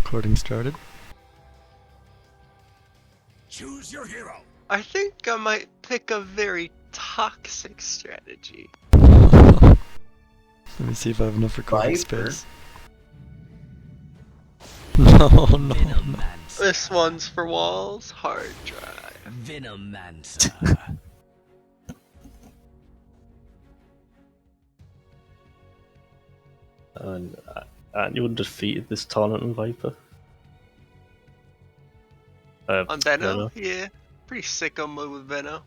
Recording started. Choose your hero. I think I might pick a very toxic strategy. Let me see if I have enough recording Viper? space. No. This one's for walls, hard drive. Venomancer. And aren't you undefeated this tournament on Viper? On Veno? Yeah. Pretty sick on move with Veno.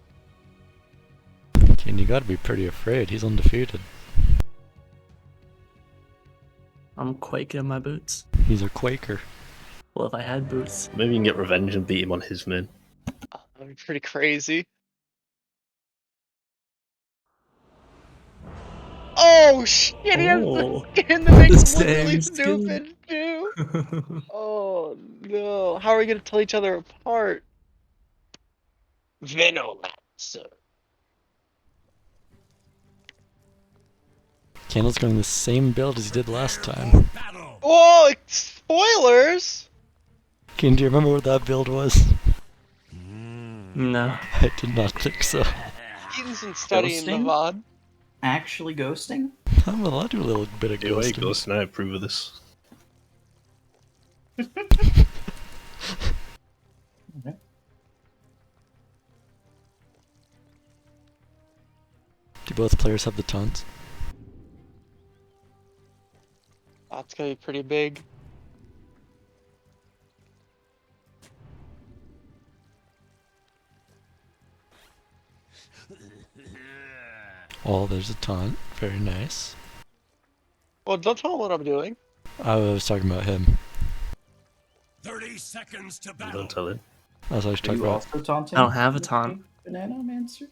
And you gotta be pretty afraid, he's undefeated. I'm quaking in my boots. He's a Quaker. Well, if I had boots. Maybe you can get revenge and beat him on his main. That'd be pretty crazy. Oh shit, he has the Oh, skin that makes the him look really same skin. stupid too. Oh no. How are we gonna tell each other apart? Venomancer. Candle's going the same build as he did last time. Battle. Whoa, spoilers! Ken, do you remember what that build was? No. I did not think so. Eaton's been studying the Ghosting? VOD. Actually ghosting? Well, I'll do a little bit of Go away, ghosting. Ghost, and I approve of this. Okay. Do both players have the taunts? That's gonna be pretty big. Oh, there's a taunt. Very nice. Well, don't tell him what I'm doing. I was talking about him. 30 seconds to battle. Don't tell him. As I was Are talking you about. also taunting? I don't have a taunt. Banana Mancer?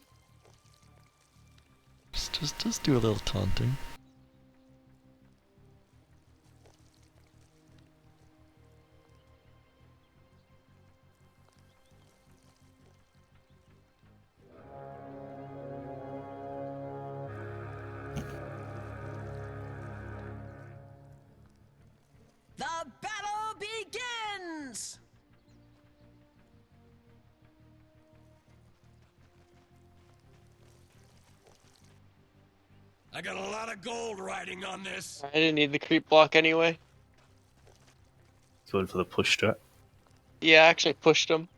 Just do a little taunting. The battle begins! I got a lot of gold riding on this. I didn't need the creep block anyway. Going for the push strat. Yeah, I actually pushed him.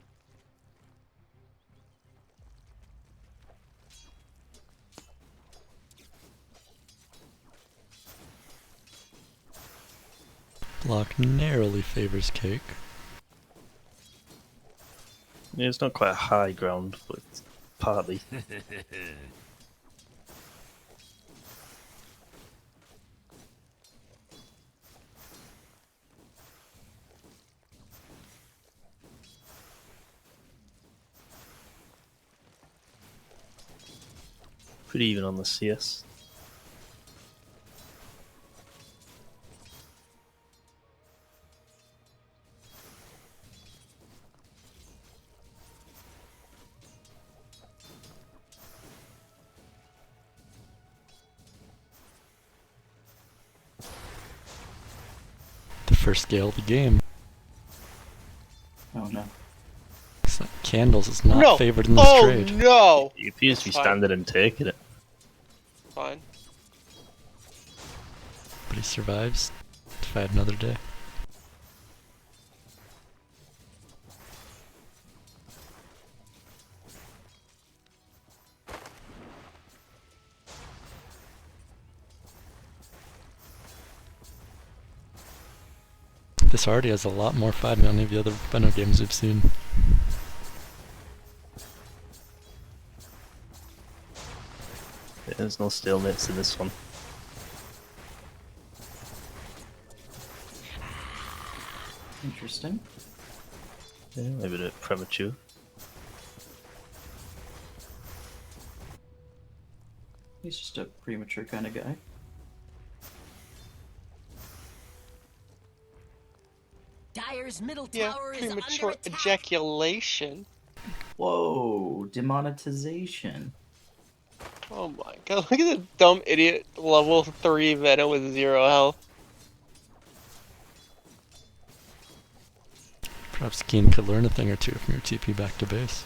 Block narrowly favors Cake. Yeah, it's not quite a high ground, but it's partly. Pretty even on the CS. The first scale of the game. Oh no. So Candles is not No! favored in this Oh trade. no! He appears to be Fine. standing and taking it. Fine. But he survives to fight another day. This already has a lot more fight than any of the other Veno games we've seen. Yeah, there's no stalemates in this one. Interesting. Yeah, maybe a bit premature. He's just a premature kind of guy. Dire's middle Yeah, tower is premature under attack. ejaculation. Whoa, demonetization. Oh my god, look at the dumb idiot level 3 Venom with 0 health. Perhaps Keen could learn a thing or two from your TP back to base.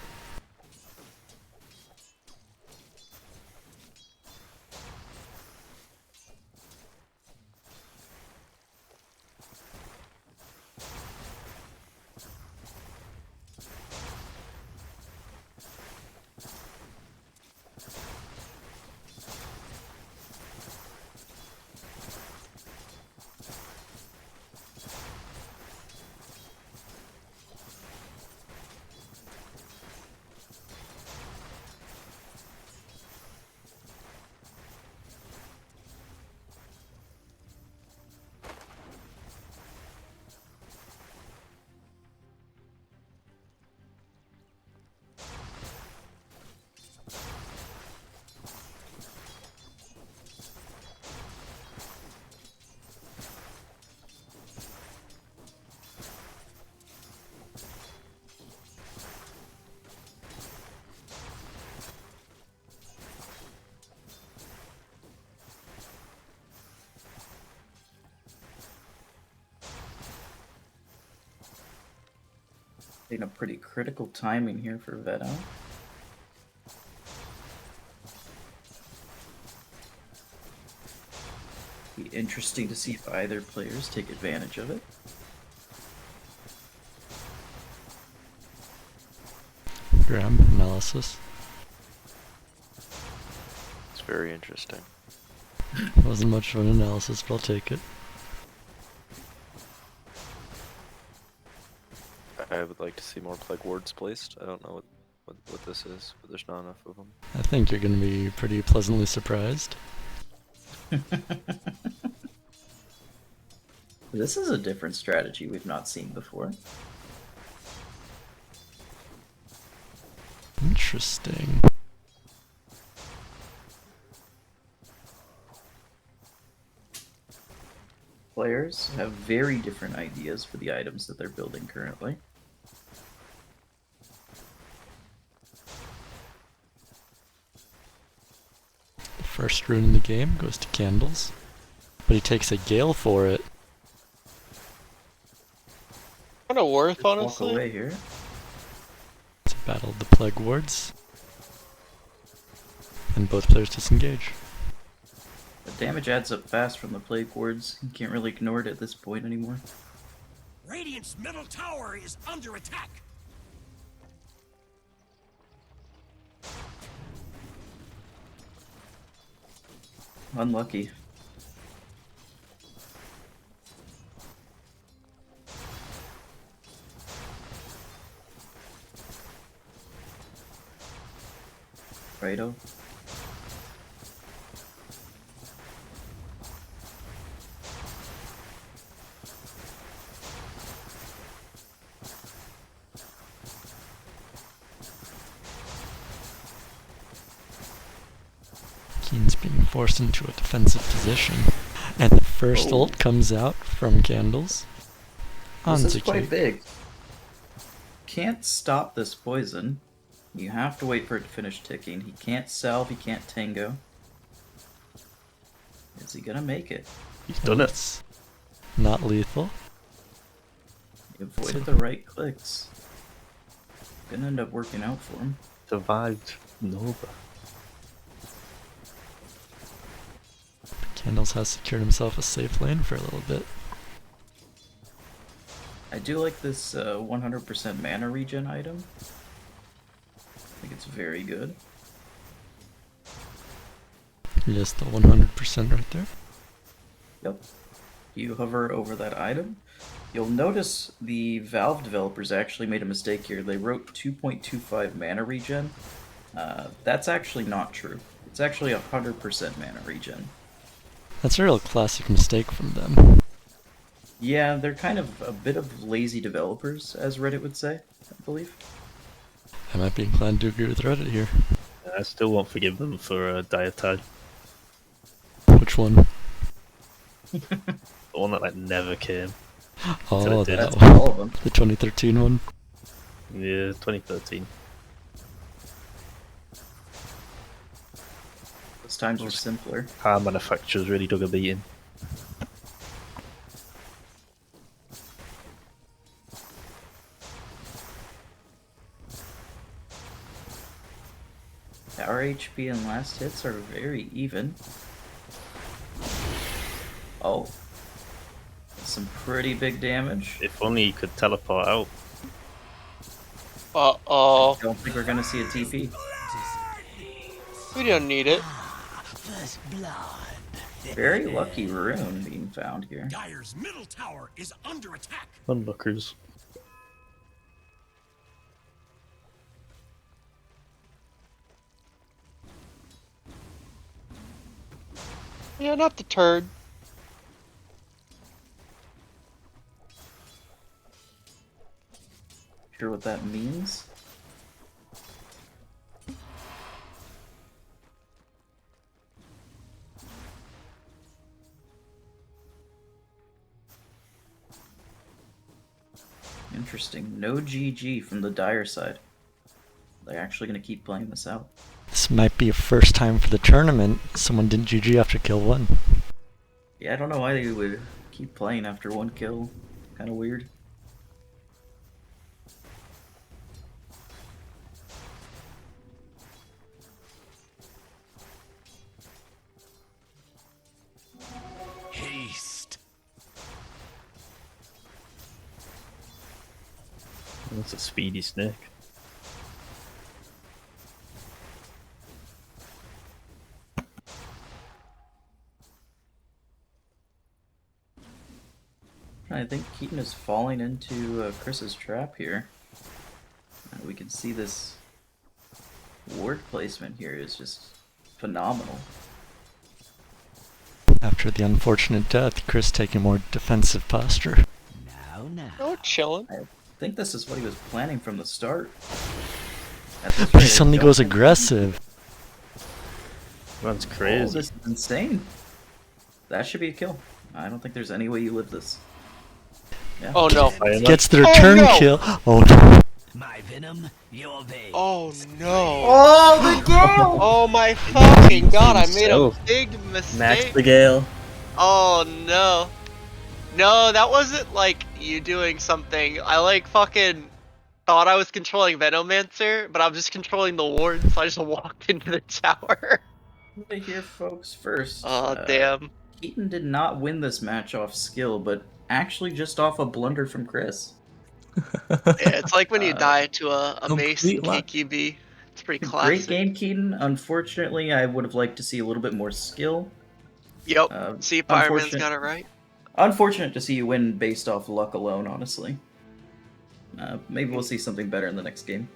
In a pretty critical timing here for Veto. Be interesting to see if either players take advantage of it. Graham, analysis. It's very interesting. Wasn't much of an analysis, but I'll take it. I would like to see more plague wards placed. I don't know what this is, but there's not enough of them. I think you're going to be pretty pleasantly surprised. This is a different strategy we've not seen before. Interesting. Players have very different ideas for the items that they're building currently. The first rune in the game goes to Candles, but he takes a Gale for it. Kind of worth, Walk honestly. away here. It's a battle of the Plague Wards. And both players disengage. The damage adds up fast from the Plague Wards. You can't really ignore it at this point anymore. Radiant's middle tower is under attack. Unlucky. Righto. Keen's being forced into a defensive position. And the first Oh. ult comes out from Candles. This is Onto quite Cake. big. Can't stop this poison. You have to wait for it to finish ticking. He can't salve, he can't tango. Is he gonna make it? He's done it. It's not lethal. He avoided the right clicks. Gonna end up working out for him. Survived Nova. Candles has secured himself a safe lane for a little bit. I do like this 100% mana regen item. I think it's very good. Yes, the 100% right there. Yep. You hover over that item. You'll notice the Valve developers actually made a mistake here. They wrote 2.25 mana regen. That's actually not true. It's actually 100% mana regen. That's a real classic mistake from them. Yeah, they're kind of a bit of lazy developers, as Reddit would say, I believe. I might be inclined to agree with Reddit here. I still won't forgive them for Diatide. Which one? The one that like never came. Oh, did. that That's one. all of them. The 2013 one. Yeah, 2013. Those times were simpler. Car manufacturers really dug a beating. Our HP and last hits are very even. Oh. Some pretty big damage. If only you could teleport out. Uh-oh. Don't think we're gonna see a TP. We don't need it. First blood. Very lucky rune being found here. Dire's middle tower is under attack. Onlookers. Yeah, not the turd. Sure what that means? Interesting. No GG from the Dire side. They're actually going to keep playing this out. This might be a first time for the tournament. Someone didn't GG after kill 1. Yeah, I don't know why they would keep playing after one kill. Kind of weird. Haste. That's a speedy snake. I think Keaton is falling into Chris's trap here. We can see this ward placement here is just phenomenal. After the unfortunate death, Chris taking more defensive posture. Oh, chillin'. I think this is what he was planning from the start. But he suddenly goes aggressive. Runs Oh, crazy. this is insane. That should be a kill. I don't think there's any way you live this. Yeah. Oh no. Gets the Oh, return no! kill. Oh no. My venom, your vein. Oh no. Oh, the kill! Oh my fucking god, I made a So, big Max mistake. the Gale. Oh no. No, that wasn't like you doing something. I like fucking thought I was controlling Venomancer, but I'm just controlling the ward, so I just walked into the tower. To hear folks first. Oh damn. Keaton did not win this match off skill, but actually just off a blunder from Chris. Yeah, it's like when you die to a mace in complete luck. KQB. It's pretty Great classic. game, Keaton. Unfortunately, I would have liked to see a little bit more skill. Yep. See, Fireman's unfortunate- got it right. Unfortunate to see you win based off luck alone, honestly. Maybe we'll see something better in the next game.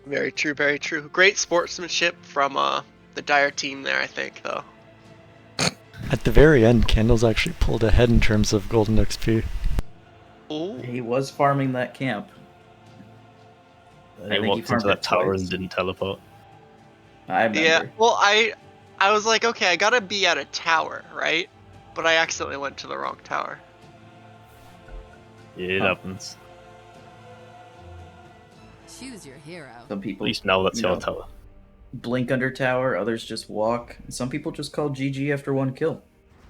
Very true, very true. Great sportsmanship from the Dire team there, I think, though. At the very end, Candles actually pulled ahead in terms of golden XP. Ooh. He was farming that camp. And I he think he walked into farmed that it tower twice. and didn't teleport. I remember. Yeah, well, I was like, okay, I gotta be at a tower, right? But I accidentally went to the wrong tower. Yeah, it Huh. happens. Choose your hero. Some At people least now that's you your know, tower. blink under tower, others just walk. And some people just call GG after one kill.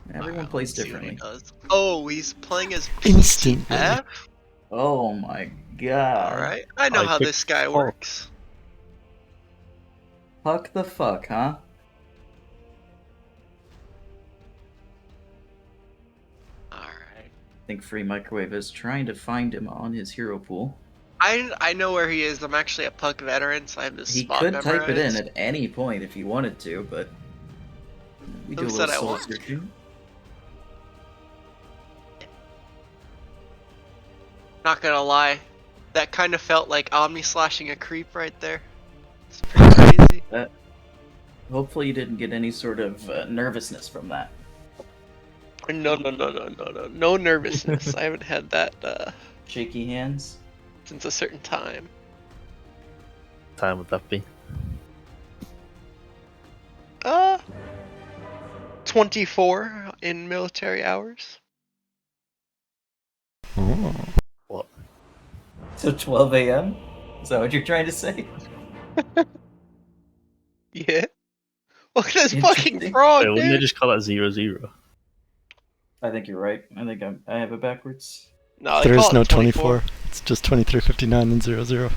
Everyone Alright, plays let's see what he differently. does. Oh, he's playing as Instantly. PTF? Oh my god. Alright, I know I how picked this guy Hulk. works. Fuck the fuck, huh? Alright. I think Free Microwave is trying to find him on his hero pool. I know where he is. I'm actually a Puck veteran, so I have this He spot could type it in memorized. at any point if he wanted to, but we do Who a said little I soul want to? searching. Not gonna lie, that kind of felt like Omni slashing a creep right there. It's pretty crazy. Hopefully you didn't get any sort of nervousness from that. No nervousness. I haven't had that Shaky hands. since a certain time. Time would that be? 24 in military hours. Oh. What? So 12 a.m.? Is that what you're trying to say? Yeah. Look at this Interesting. fucking frog, Wait, wouldn't they dude. just call it 0-0? I think you're right. I think I have it backwards. No, they There call is it no 24. It's just 23:59 and 00.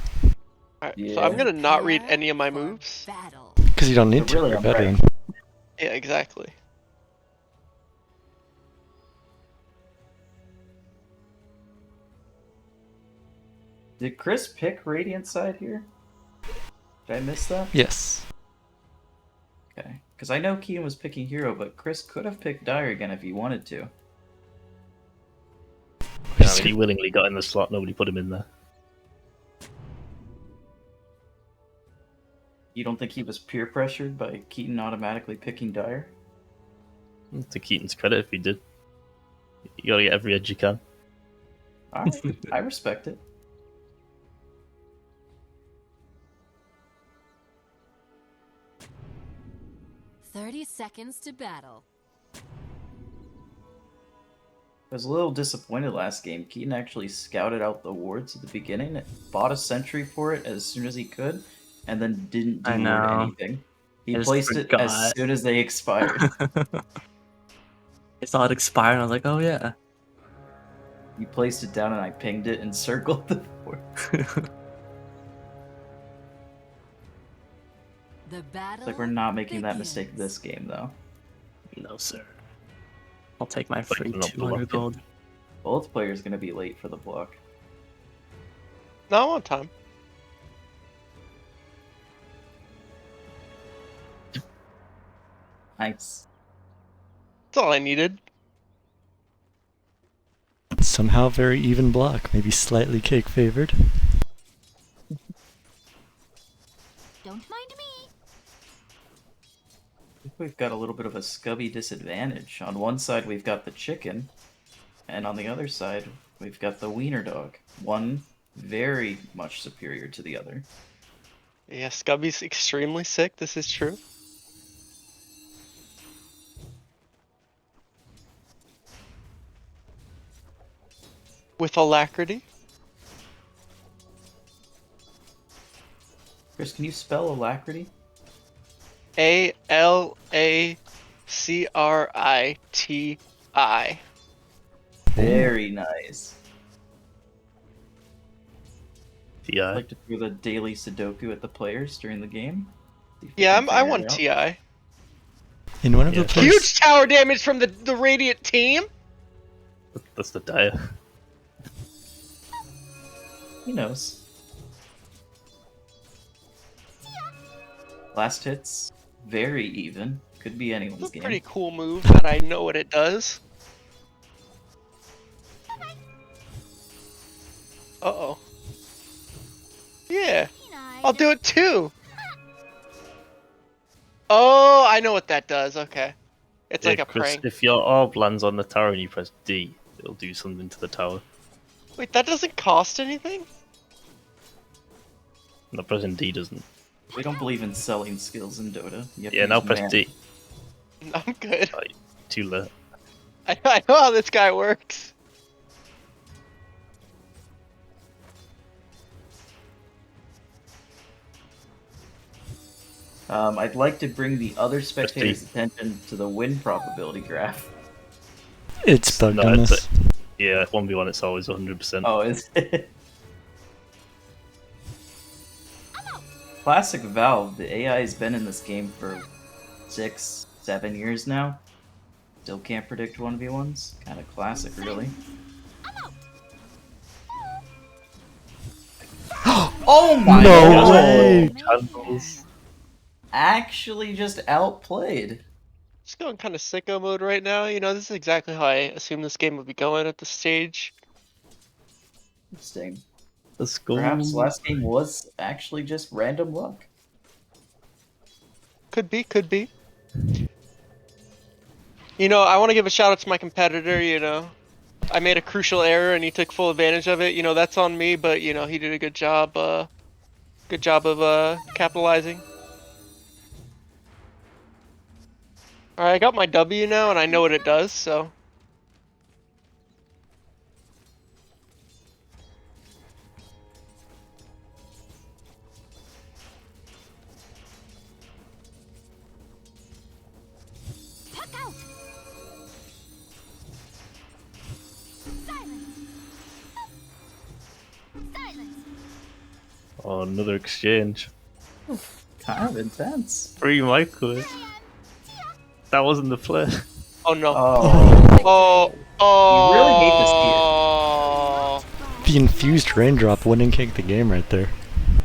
Alright, so Yeah. I'm gonna not read any of my moves. Battle. Because you don't need But to. really, You're a I'm right. veteran. Yeah, exactly. Did Chris pick Radiant side here? Did I miss that? Yes. Okay. Because I know Kean was picking hero, but Chris could have picked Dire again if he wanted to. I mean, he willingly got in the slot. Nobody put him in there. You don't think he was peer pressured by Keaton automatically picking Dire? To Keaton's credit, if he did, you gotta get every edge you can. Alright, I respect it. "30 seconds to battle." I was a little disappointed last game. Keaton actually scouted out the wards at the beginning, bought a sentry for it as soon as he could, and then didn't I do know. anything. He I just placed it as forgot. soon as they expired. I saw it expire and I was like, oh yeah. He placed it down and I pinged it and circled the board. The battle It's like we're not making that begins. mistake this game though. No, sir. I'll take my Like, free not 200 blocking. gold. Both players gonna be late for the block. No, I'm on time. Nice. That's all I needed. Somehow very even block, maybe slightly cake favored. Don't mind me. I think we've got a little bit of a scubby disadvantage. On one side we've got the chicken, and on the other side we've got the wiener dog. One very much superior to the other. Yeah, Scubby's extremely sick. This is true. With alacrity. Chris, can you spell alacrity? ALACRITI. Very nice. I'd Yeah, like to throw the daily Sudoku at the players during the game. See if we Yeah, can I figure want it out. TI. In one of Yeah. the places. Huge tower damage from the Radiant team. that's the dire. He knows. Last hits, very even. Could be anyone's It's a game. pretty cool move, and I know what it does. Uh-oh. Yeah, I'll do it too. Oh, I know what that does. Okay. It's like a Chris, prank. if your orb lands on the tower and you press D, it'll do something to the tower. Wait, that doesn't cost anything? Not pressing D doesn't. We don't believe in selling skills in Dota. You have to Yeah, now use press mana. D. I'm good. Too late. I know how this guy works. I'd like to bring the other spectators' attention to the win probability graph. It's bugged No, on it's us. Yeah, 1v1 it's always 100%. Oh, is it? Classic Valve. The AI has been in this game for 6, 7 years now. Still can't predict 1v1s. Kind of classic, really. Oh my No god! way! Candles. Actually just outplayed. Just going kind of sicko mode right now. You know, this is exactly how I assumed this game would be going at this stage. Interesting. Let's go. Perhaps last game was actually just random luck. Could be, could be. You know, I want to give a shout out to my competitor, you know. I made a crucial error and he took full advantage of it. You know, that's on me, but you know, he did a good job of capitalizing. Alright, I got my W now and I know what it does, so. Oh, another exchange. Kind of intense. Free Michael. That wasn't the play. Oh no. Oh. Oh. You really hate to see Oh. The infused raindrop wouldn't kick the game right there.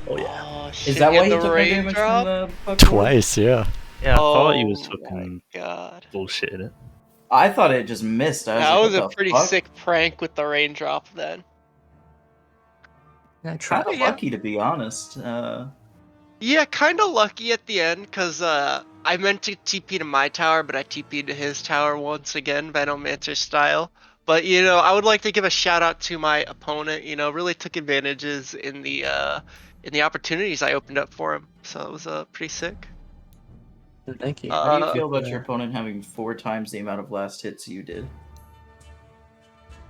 Oh yeah. Oh, Is shit, that he why had he the took no damage raindrop? from the Pokemon? Twice, yeah. Yeah, I thought he was Oh fucking my god. bullshitting it. I thought it just missed. I was That like, was what a the pretty fuck? sick prank with the raindrop then. Yeah, I tried. Kind of Yeah. lucky, to be honest. Yeah, kind of lucky at the end, because I meant to TP to my tower, but I TP'd to his tower once again, Venomancer style. But, you know, I would like to give a shout out to my opponent, you know, really took advantages in the opportunities I opened up for him. So it was pretty sick. Thank you. How do you feel about yeah. your opponent having 4 times the amount of last hits you did?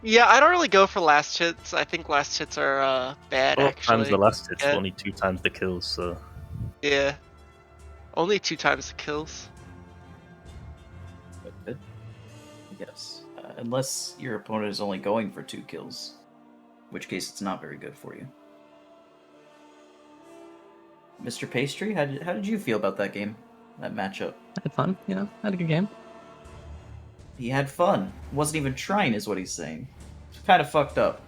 Yeah, I don't really go for last hits. I think last hits are bad, 4 actually. times the last hits, Yeah. only 2 times the kills, so... Yeah. Only 2 times the kills. Good. Yes. Unless your opponent is only going for 2 kills. In which case it's not very good for you. Mr. Pastry, how did you feel about that game? That matchup? I had fun, you know. I had a good game. He had fun. Wasn't even trying, is what he's saying. It's kind of fucked up.